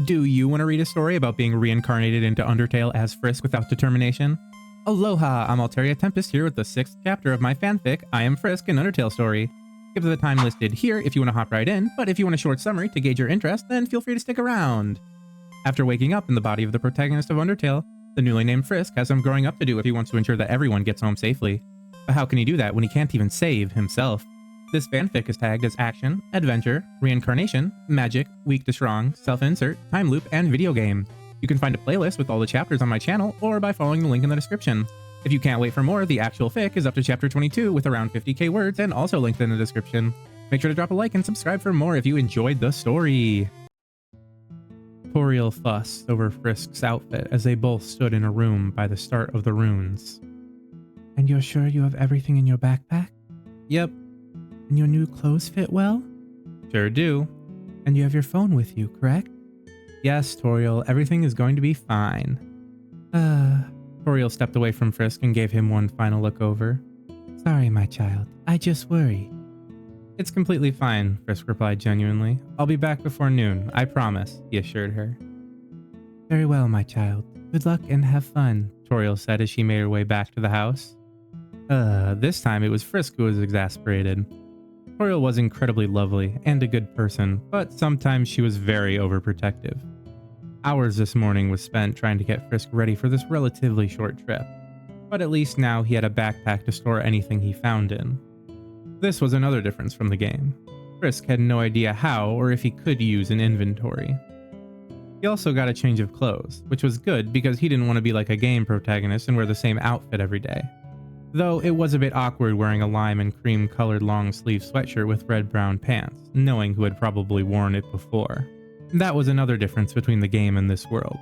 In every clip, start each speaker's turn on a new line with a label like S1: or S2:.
S1: Do you want to read a story about being reincarnated into Undertale as Frisk without determination? Aloha, I'm Alteria Tempest here with the 6th chapter of my fanfic, I Am Frisk, an Undertale Story. Give the time listed here if you want to hop right in, but if you want a short summary to gauge your interest, then feel free to stick around. After waking up in the body of the protagonist of Undertale, the newly named Frisk has some growing up to do if he wants to ensure that everyone gets home safely. But how can he do that when he can't even save himself? This fanfic is tagged as action, adventure, reincarnation, magic, weak to strong, self-insert, time loop, and video game. You can find a playlist with all the chapters on my channel or by following the link in the description. If you can't wait for more, the actual fic is up to chapter 22 with around 50k words and also linked in the description. Make sure to drop a like and subscribe for more if you enjoyed the story. Toriel fussed over Frisk's outfit as they both stood in a room by the start of the runes. And you're sure you have everything in your backpack? Yep. And your new clothes fit well? Sure do. And you have your phone with you, correct? Yes, Toriel, everything is going to be fine. Toriel stepped away from Frisk and gave him one final look over. Sorry, my child. I just worry. It's completely fine, Frisk replied genuinely. I'll be back before noon, I promise, he assured her. Very well, my child. Good luck and have fun, Toriel said as she made her way back to the house. This time it was Frisk who was exasperated. Toriel was incredibly lovely and a good person, but sometimes she was very overprotective. Hours this morning was spent trying to get Frisk ready for this relatively short trip, but at least now he had a backpack to store anything he found in. This was another difference from the game. Frisk had no idea how or if he could use an inventory. He also got a change of clothes, which was good because he didn't want to be like a game protagonist and wear the same outfit every day. Though it was a bit awkward wearing a lime and cream colored long sleeve sweatshirt with red-brown pants, knowing who had probably worn it before. That was another difference between the game and this world.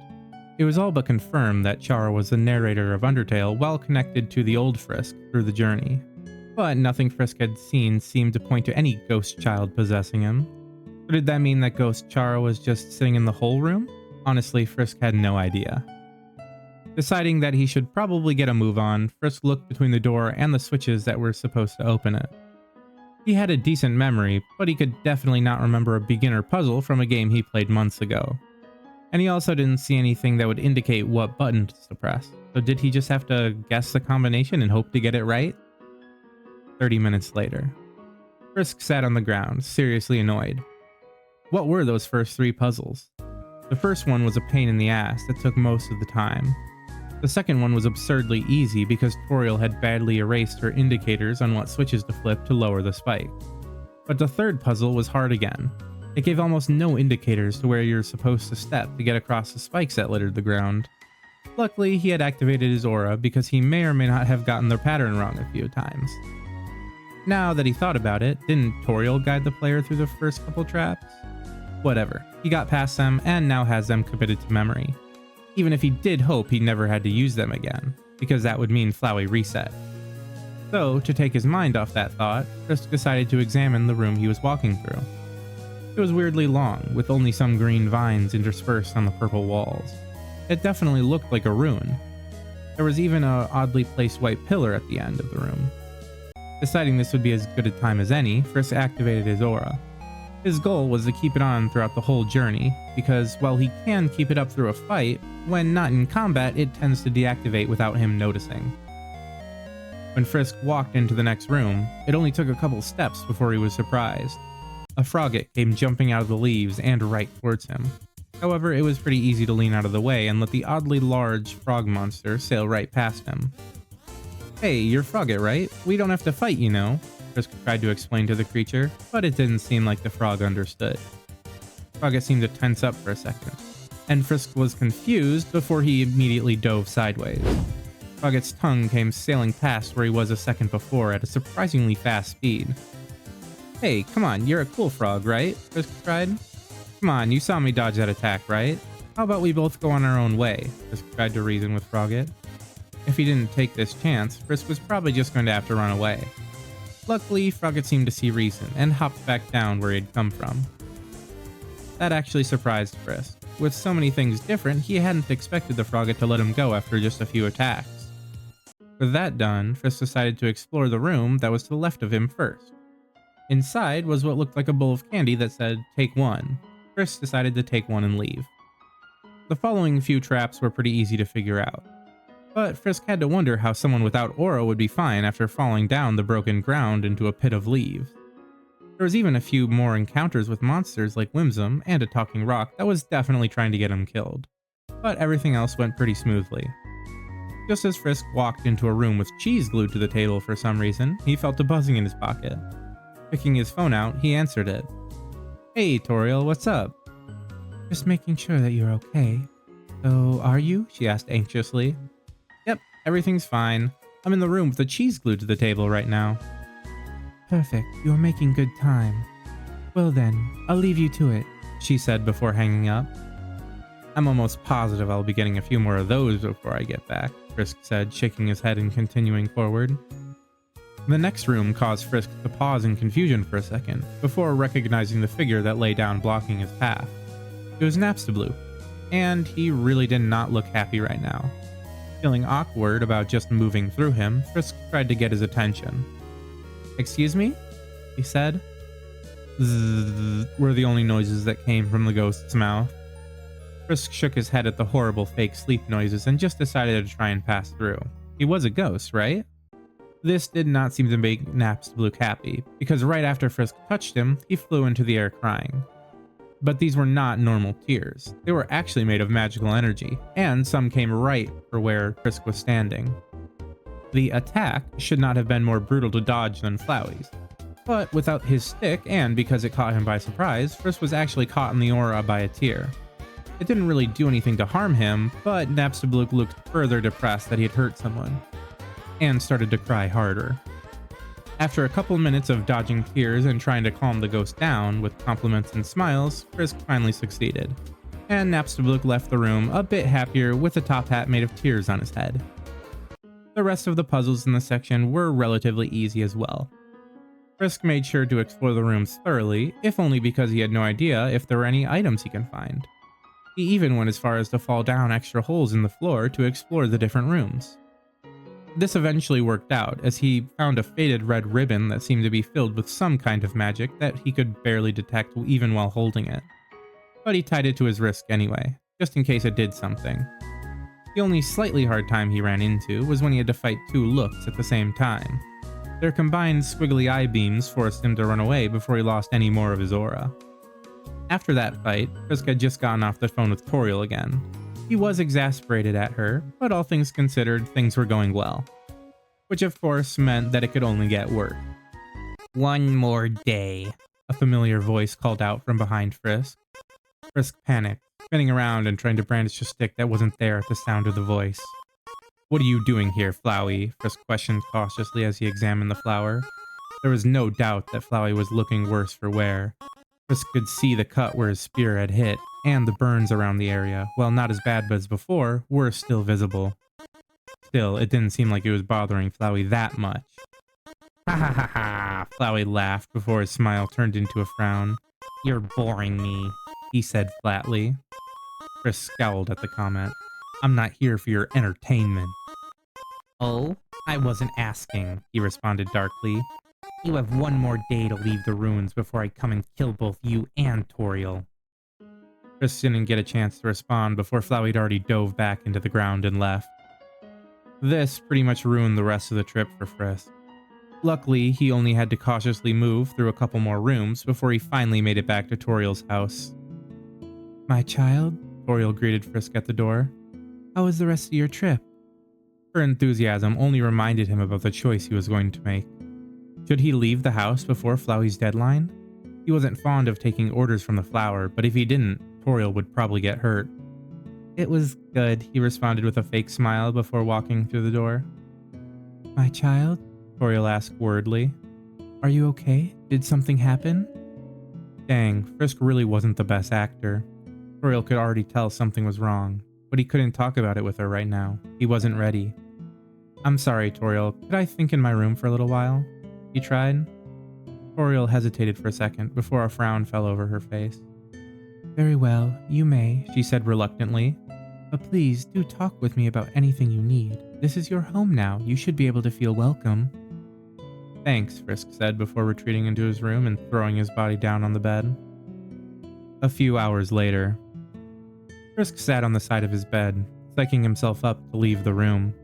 S1: It was all but confirmed that Char was the narrator of Undertale while connected to the old Frisk through the journey. But nothing Frisk had seen seemed to point to any ghost child possessing him. So did that mean that Ghost Char was just sitting in the whole room? Honestly, Frisk had no idea. Deciding that he should probably get a move on, Frisk looked between the door and the switches that were supposed to open it. He had a decent memory, but he could definitely not remember a beginner puzzle from a game he played months ago. And he also didn't see anything that would indicate what button to press, so did he just have to guess the combination and hope to get it right? 30 minutes later. Frisk sat on the ground, seriously annoyed. What were those first 3 puzzles? The first one was a pain in the ass that took most of the time. The second one was absurdly easy because Toriel had badly erased her indicators on what switches to flip to lower the spike. But the third puzzle was hard again. It gave almost no indicators to where you're supposed to step to get across the spikes that littered the ground. Luckily, he had activated his aura because he may or may not have gotten the pattern wrong a few times. Now that he thought about it, didn't Toriel guide the player through the first couple traps? Whatever, he got past them and now has them committed to memory. Even if he did hope he never had to use them again, because that would mean Flowey reset. So, to take his mind off that thought, Frisk decided to examine the room he was walking through. It was weirdly long, with only some green vines interspersed on the purple walls. It definitely looked like a ruin. There was even an oddly placed white pillar at the end of the room. Deciding this would be as good a time as any, Frisk activated his aura. His goal was to keep it on throughout the whole journey, because while he can keep it up through a fight, when not in combat it tends to deactivate without him noticing. When Frisk walked into the next room, it only took a couple steps before he was surprised. A frogget came jumping out of the leaves and right towards him. However, it was pretty easy to lean out of the way and let the oddly large frog monster sail right past him. Hey, you're Frogget, right? We don't have to fight, you know. Frisk tried to explain to the creature, but it didn't seem like the frog understood. Frogget seemed to tense up for a second, and Frisk was confused before he immediately dove sideways. Frogget's tongue came sailing past where he was a second before at a surprisingly fast speed. Hey, come on, you're a cool frog, right? Frisk cried. Come on, you saw me dodge that attack, right? How about we both go on our own way? Frisk tried to reason with Frogget. If he didn't take this chance, Frisk was probably just going to have to run away. Luckily, Frogget seemed to see reason and hopped back down where he'd come from. That actually surprised Frisk. With so many things different, he hadn't expected the Frogget to let him go after just a few attacks. With that done, Frisk decided to explore the room that was to the left of him first. Inside was what looked like a bowl of candy that said, "Take one." Frisk decided to take one and leave. The following few traps were pretty easy to figure out. But Frisk had to wonder how someone without aura would be fine after falling down the broken ground into a pit of leaves. There was even a few more encounters with monsters like Whimsum and a talking rock that was definitely trying to get him killed. But everything else went pretty smoothly. Just as Frisk walked into a room with cheese glued to the table for some reason, he felt a buzzing in his pocket. Picking his phone out, he answered it. "Hey, Toriel, what's up?" "Just making sure that you're okay." "So, are you?" she asked anxiously. "Yep, everything's fine. I'm in the room with the cheese glued to the table right now." "Perfect, you're making good time. Well then, I'll leave you to it," she said before hanging up. "I'm almost positive I'll be getting a few more of those before I get back," Frisk said, shaking his head and continuing forward. The next room caused Frisk to pause in confusion for a second, before recognizing the figure that lay down blocking his path. It was Napstablook, and he really did not look happy right now. Feeling awkward about just moving through him, Frisk tried to get his attention. "Excuse me?" he said. Zzz were the only noises that came from the ghost's mouth. Frisk shook his head at the horrible fake sleep noises and just decided to try and pass through. He was a ghost, right? This did not seem to make Napstablook happy, because right after Frisk touched him, he flew into the air crying. But these were not normal tears. They were actually made of magical energy, and some came right for where Frisk was standing. The attack should not have been more brutal to dodge than Flowey's. But without his stick, and because it caught him by surprise, Frisk was actually caught in the aura by a tear. It didn't really do anything to harm him, but Napstablook looked further depressed that he had hurt someone, and started to cry harder. After a couple minutes of dodging tears and trying to calm the ghost down with compliments and smiles, Frisk finally succeeded, and Napstablook left the room a bit happier with a top hat made of tears on his head. The rest of the puzzles in the section were relatively easy as well. Frisk made sure to explore the rooms thoroughly, if only because he had no idea if there were any items he can find. He even went as far as to fall down extra holes in the floor to explore the different rooms. This eventually worked out, as he found a faded red ribbon that seemed to be filled with some kind of magic that he could barely detect even while holding it. But he tied it to his wrist anyway, just in case it did something. The only slightly hard time he ran into was when he had to fight two looks at the same time. Their combined squiggly eye beams forced him to run away before he lost any more of his aura. After that fight, Frisk had just gotten off the phone with Toriel again. He was exasperated at her, but all things considered, things were going well. Which of course meant that it could only get worse. "One more day," a familiar voice called out from behind Frisk. Frisk panicked, spinning around and trying to brandish a stick that wasn't there at the sound of the voice. "What are you doing here, Flowey?" Frisk questioned cautiously as he examined the flower. There was no doubt that Flowey was looking worse for wear. Frisk could see the cut where his spear had hit, and the burns around the area, while not as bad as before, were still visible. Still, it didn't seem like it was bothering Flowey that much. "Ha ha ha ha!" Flowey laughed before his smile turned into a frown. "You're boring me," he said flatly. Frisk scowled at the comment. "I'm not here for your entertainment." "Oh? I wasn't asking," he responded darkly. "You have one more day to leave the ruins before I come and kill both you and Toriel." Frisk didn't get a chance to respond before Flowey had already dove back into the ground and left. This pretty much ruined the rest of the trip for Frisk. Luckily, he only had to cautiously move through a couple more rooms before he finally made it back to Toriel's house. "My child," Toriel greeted Frisk at the door. "How was the rest of your trip?" Her enthusiasm only reminded him about the choice he was going to make. Should he leave the house before Flowey's deadline? He wasn't fond of taking orders from the flower, but if he didn't, Toriel would probably get hurt. "It was good," he responded with a fake smile before walking through the door. "My child?" Toriel asked worriedly. "Are you okay? Did something happen?" Dang, Frisk really wasn't the best actor. Toriel could already tell something was wrong, but he couldn't talk about it with her right now. He wasn't ready. "I'm sorry, Toriel. Could I think in my room for a little while?" he tried. Toriel hesitated for a second before a frown fell over her face. "Very well, you may," she said reluctantly. "But please do talk with me about anything you need. This is your home now. You should be able to feel welcome." "Thanks," Frisk said before retreating into his room and throwing his body down on the bed. A few hours later. Frisk sat on the side of his bed, psyching himself up to leave the room.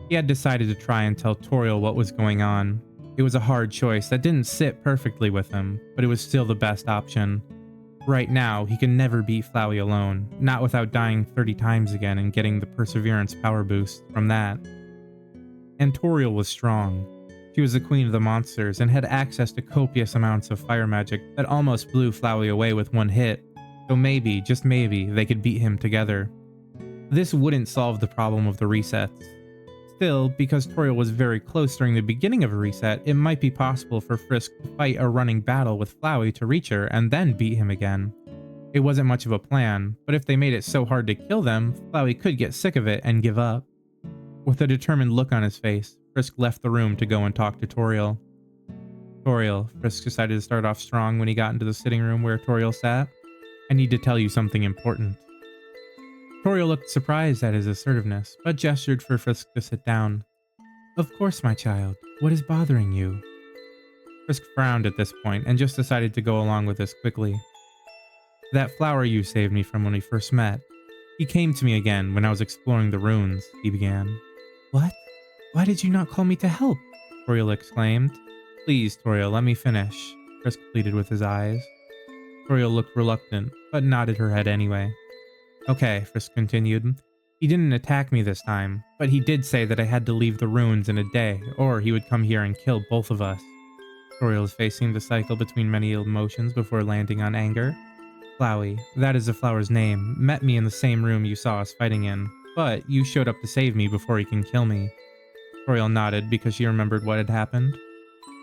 S1: He had decided to try and tell Toriel what was going on. It was a hard choice that didn't sit perfectly with him, but it was still the best option. Right now, he can never beat Flowey alone, not without dying 30 times again and getting the Perseverance power boost from that. And Toriel was strong. She was the queen of the monsters and had access to copious amounts of fire magic that almost blew Flowey away with one hit, so maybe, just maybe, they could beat him together. This wouldn't solve the problem of the resets. Still, because Toriel was very close during the beginning of a reset, it might be possible for Frisk to fight a running battle with Flowey to reach her and then beat him again. It wasn't much of a plan, but if they made it so hard to kill them, Flowey could get sick of it and give up. With a determined look on his face, Frisk left the room to go and talk to Toriel. Toriel, Frisk decided to start off strong when he got into the sitting room where Toriel sat. I need to tell you something important. Toriel looked surprised at his assertiveness, but gestured for Frisk to sit down. Of course, my child. What is bothering you? Frisk frowned at this point and just decided to go along with this quickly. That flower you saved me from when we first met. He came to me again when I was exploring the ruins, he began. What? Why did you not call me to help? Toriel exclaimed. Please, Toriel, let me finish, Frisk pleaded with his eyes. Toriel looked reluctant, but nodded her head anyway. Okay, Frisk continued. He didn't attack me this time, but he did say that I had to leave the ruins in a day, or he would come here and kill both of us. Toriel's face seemed to cycle between many emotions before landing on anger. Flowey, that is the flower's name, met me in the same room you saw us fighting in, but you showed up to save me before he can kill me. Toriel nodded because she remembered what had happened.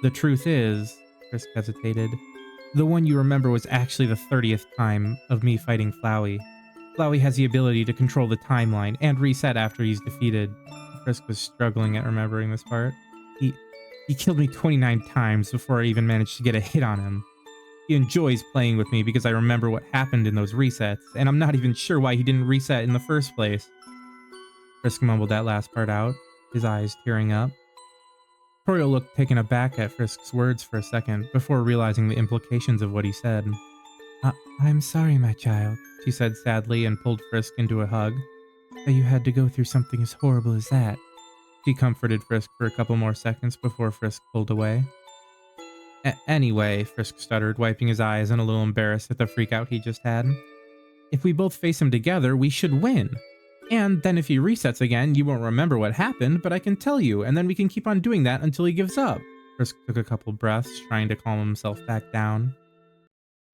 S1: The truth is, Frisk hesitated, the one you remember was actually the 30th time of me fighting Flowey. Flowey has the ability to control the timeline and reset after he's defeated. Frisk was struggling at remembering this part. He killed me 29 times before I even managed to get a hit on him. He enjoys playing with me because I remember what happened in those resets, and I'm not even sure why he didn't reset in the first place. Frisk mumbled that last part out, his eyes tearing up. Toriel looked taken aback at Frisk's words for a second before realizing the implications of what he said. I'm sorry, my child, she said sadly and pulled Frisk into a hug. That you had to go through something as horrible as that. She comforted Frisk for a couple more seconds before Frisk pulled away. Anyway, Frisk stuttered, wiping his eyes and a little embarrassed at the freakout he just had. If we both face him together, we should win. And then if he resets again, you won't remember what happened, but I can tell you, and then we can keep on doing that until he gives up. Frisk took a couple breaths, trying to calm himself back down.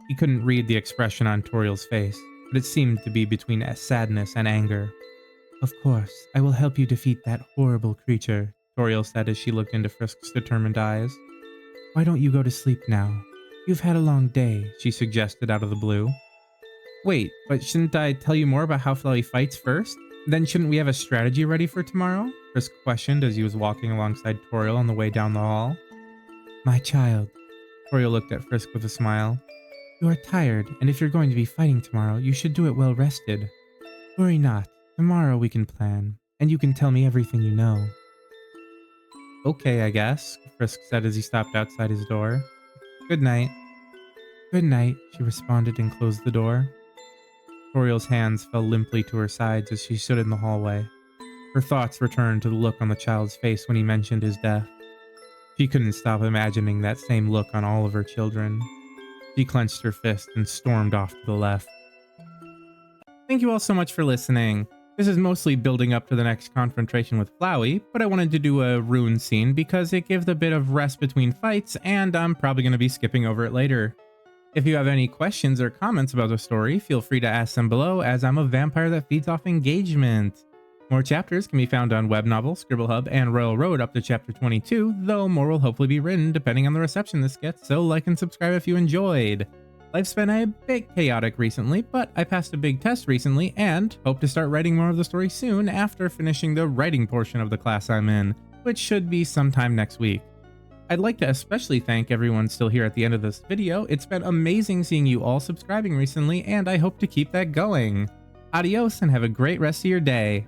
S1: He couldn't read the expression on Toriel's face, but it seemed to be between sadness and anger. Of course, I will help you defeat that horrible creature, Toriel said as she looked into Frisk's determined eyes. Why don't you go to sleep now? You've had a long day, she suggested out of the blue. Wait, but shouldn't I tell you more about how Flowey fights first? Then shouldn't we have a strategy ready for tomorrow? Frisk questioned as he was walking alongside Toriel on the way down the hall. My child. Toriel looked at Frisk with a smile. You are tired, and if you're going to be fighting tomorrow, you should do it well rested. Worry not. Tomorrow we can plan, and you can tell me everything you know. Okay, I guess, Frisk said as he stopped outside his door. Good night. Good night, she responded and closed the door. Toriel's hands fell limply to her sides as she stood in the hallway. Her thoughts returned to the look on the child's face when he mentioned his death. She couldn't stop imagining that same look on all of her children. She clenched her fist and stormed off to the left. Thank you all so much for listening. This is mostly building up to the next confrontation with Flowey, but I wanted to do a rune scene because it gives a bit of rest between fights, and I'm probably going to be skipping over it later. If you have any questions or comments about the story, feel free to ask them below, as I'm a vampire that feeds off engagement. More chapters can be found on Web Novel, Scribble Hub, and Royal Road up to chapter 22, though more will hopefully be written depending on the reception this gets, so like and subscribe if you enjoyed. Life's been a bit chaotic recently, but I passed a big test recently and hope to start writing more of the story soon after finishing the writing portion of the class I'm in, which should be sometime next week. I'd like to especially thank everyone still here at the end of this video. It's been amazing seeing you all subscribing recently, and I hope to keep that going. Adios and have a great rest of your day.